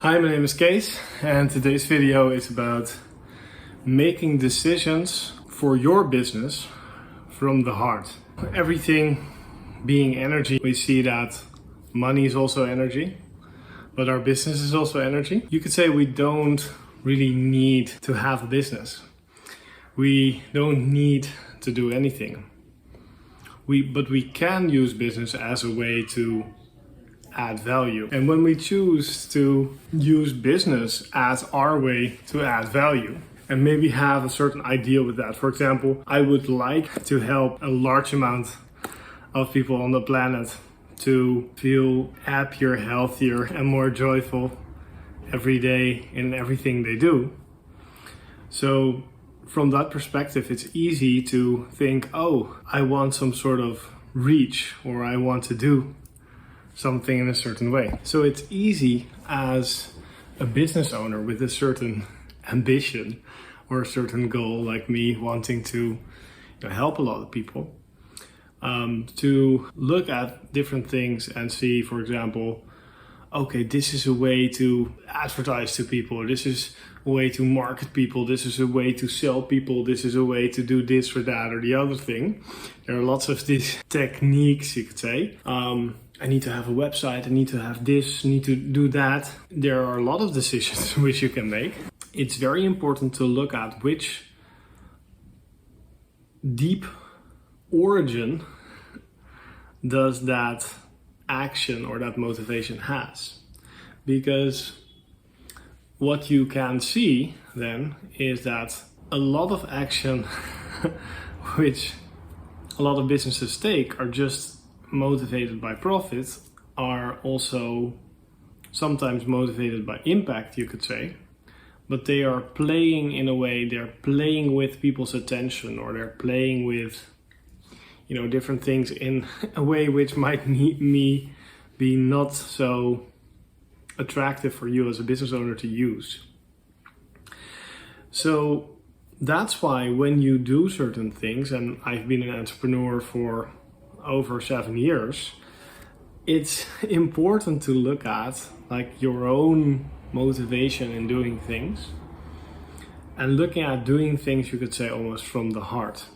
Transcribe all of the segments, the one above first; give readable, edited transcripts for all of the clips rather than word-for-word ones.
Hi, my name is Kees, and today's video is about making decisions for your business from the heart. Everything being energy, we see that money is also energy, but our business is also energy. You could say we don't really need to have a business. We don't need to do anything. But we can use business as a way to add value. And when we choose to use business as our way to add value and maybe have a certain idea with that. For example, I would like to help a large amount of people on the planet to feel happier, healthier, and more joyful every day in everything they do. So from that perspective, it's easy to think, oh, I want some sort of reach, or I want to do something in a certain way. So it's easy as a business owner with a certain ambition or a certain goal, like me wanting to help a lot of people, to look at different things and see, for example, okay, this is a way to advertise to people, or this is a way to market people, this is a way to sell people, this is a way to do this or that or the other thing. There are lots of these techniques, you could say. I need to have a website, I need to have this, I need to do that. There are a lot of decisions which you can make. It's very important to look at which deep origin does that action or that motivation has. Because what you can see then is that a lot of action which a lot of businesses take are just motivated by profit, are also sometimes motivated by impact, you could say, but they are playing in a way, they're playing with people's attention, or they're playing with different things in a way which might be not so attractive for you as a business owner to use. So that's why when you do certain things, and I've been an entrepreneur for over 7 years, it's important to look at your own motivation in doing things, and looking at doing things, you could say, almost from the heart.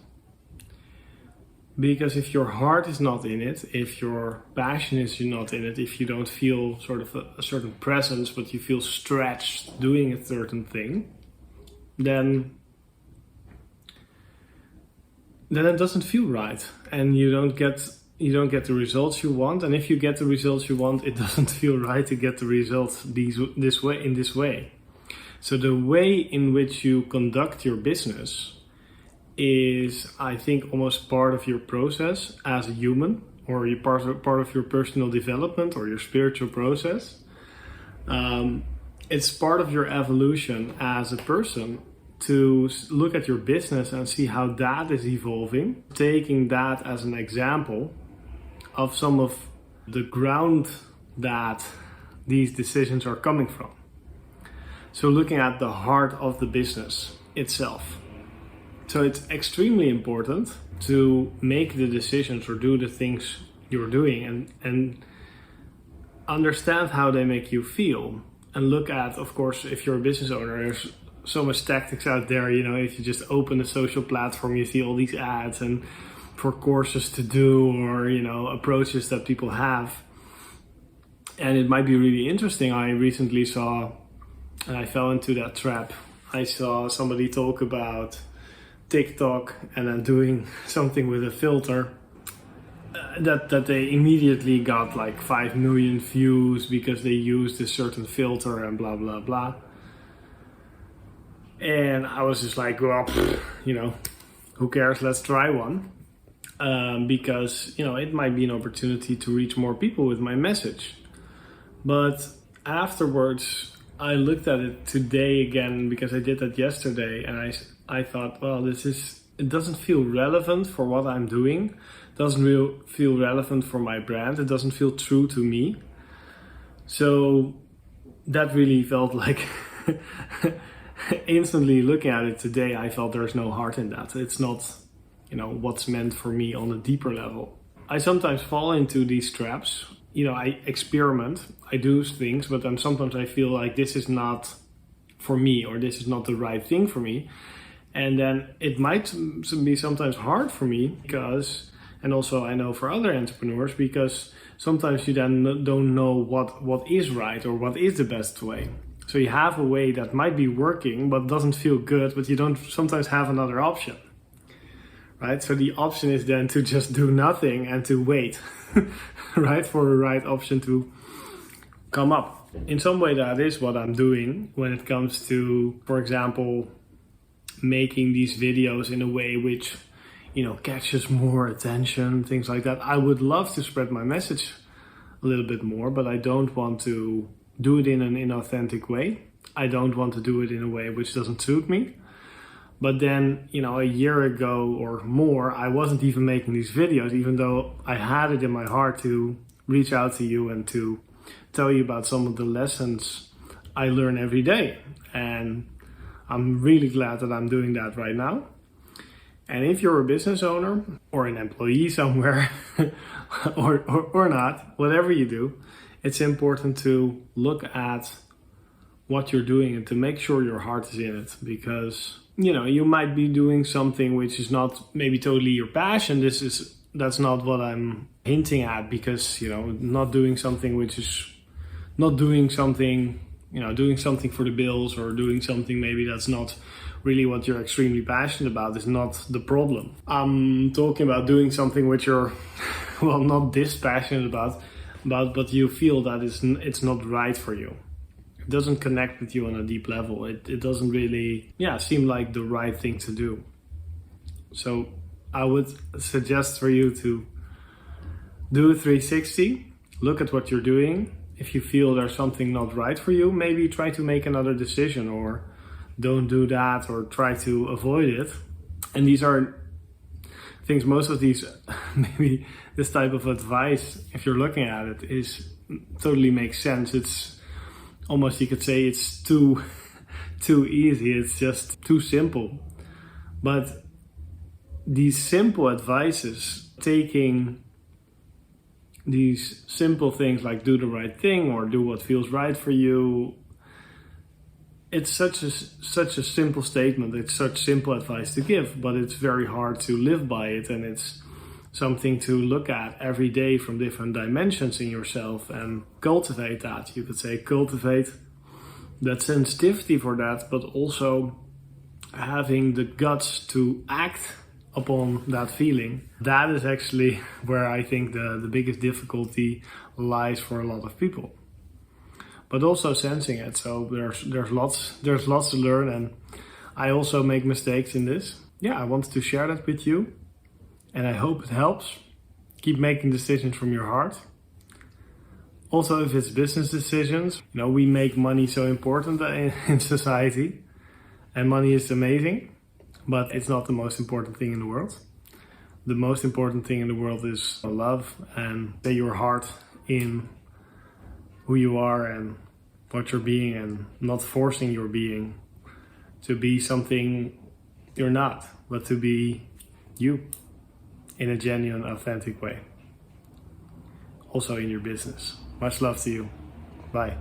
Because if your heart is not in it, if your passion is not in it, if you don't feel sort of a certain presence, but you feel stretched doing a certain thing, then it doesn't feel right, and you don't get the results you want. And if you get the results you want, it doesn't feel right to get the results this way. So the way in which you conduct your business is, I think, almost part of your process as a human, or part of your personal development or your spiritual process. It's part of your evolution as a person to look at your business and see how that is evolving, taking that as an example of some of the ground that these decisions are coming from. So looking at the heart of the business itself. So it's extremely important to make the decisions or do the things you're doing and understand how they make you feel. And look at, of course, if you're a business owner, there's so much tactics out there. If you just open a social platform, you see all these ads and for courses to do, or approaches that people have, and it might be really interesting. I recently saw, and I fell into that trap, I saw somebody talk about TikTok and then doing something with a filter that they immediately got 5 million views because they used a certain filter and blah blah blah. And I was just like, well, who cares? Let's try one. Because, it might be an opportunity to reach more people with my message. But afterwards, I looked at it today again, because I did that yesterday, and I thought, well, it doesn't feel relevant for what I'm doing. It doesn't feel relevant for my brand. It doesn't feel true to me. So that really felt like instantly looking at it today, I felt there's no heart in that. It's not, what's meant for me on a deeper level. I sometimes fall into these traps I experiment, I do things, but then sometimes I feel like this is not for me, or this is not the right thing for me. And then it might be sometimes hard for me because, and also I know for other entrepreneurs, because sometimes you then don't know what is right or what is the best way. So you have a way that might be working but doesn't feel good, but you don't sometimes have another option, right? So the option is then to just do nothing and to wait, right, for the right option to come up. In some way, that is what I'm doing when it comes to, for example, making these videos in a way which, catches more attention, things like that. I would love to spread my message a little bit more, but I don't want to do it in an inauthentic way. I don't want to do it in a way which doesn't suit me. But then, a year ago or more, I wasn't even making these videos, even though I had it in my heart to reach out to you and to tell you about some of the lessons I learn every day. And I'm really glad that I'm doing that right now. And if you're a business owner or an employee somewhere or not, whatever you do, it's important to look at what you're doing and to make sure your heart is in it, because you might be doing something which is not maybe totally your passion. That's not what I'm hinting at, because not doing something which is not doing something, doing something for the bills, or doing something maybe that's not really what you're extremely passionate about is not the problem. I'm talking about doing something which you're, well, not this passionate about, but you feel that it's not right for you. It doesn't connect with you on a deep level. It doesn't really, seem like the right thing to do. So I would suggest for you to do a 360, look at what you're doing. If you feel there's something not right for you, maybe try to make another decision, or don't do that, or try to avoid it. And these are things, most of these, maybe this type of advice, if you're looking at it, is totally makes sense. It's almost, you could say it's too easy. It's just too simple. But these simple advices, taking these simple things like do the right thing or do what feels right for you, it's such a simple statement. It's such simple advice to give, but it's very hard to live by it, and it's something to look at every day from different dimensions in yourself and cultivate that. You could say cultivate that sensitivity for that, but also having the guts to act upon that feeling. That is actually where I think the biggest difficulty lies for a lot of people. But also sensing it. So there's lots to learn, and I also make mistakes in this. I wanted to share that with you, and I hope it helps. Keep making decisions from your heart. Also, if it's business decisions, we make money so important in society, and money is amazing. But it's not the most important thing in the world. The most important thing in the world is love, and say your heart in who you are and what you're being, and not forcing your being to be something you're not, but to be you in a genuine, authentic way. Also in your business. Much love to you. Bye.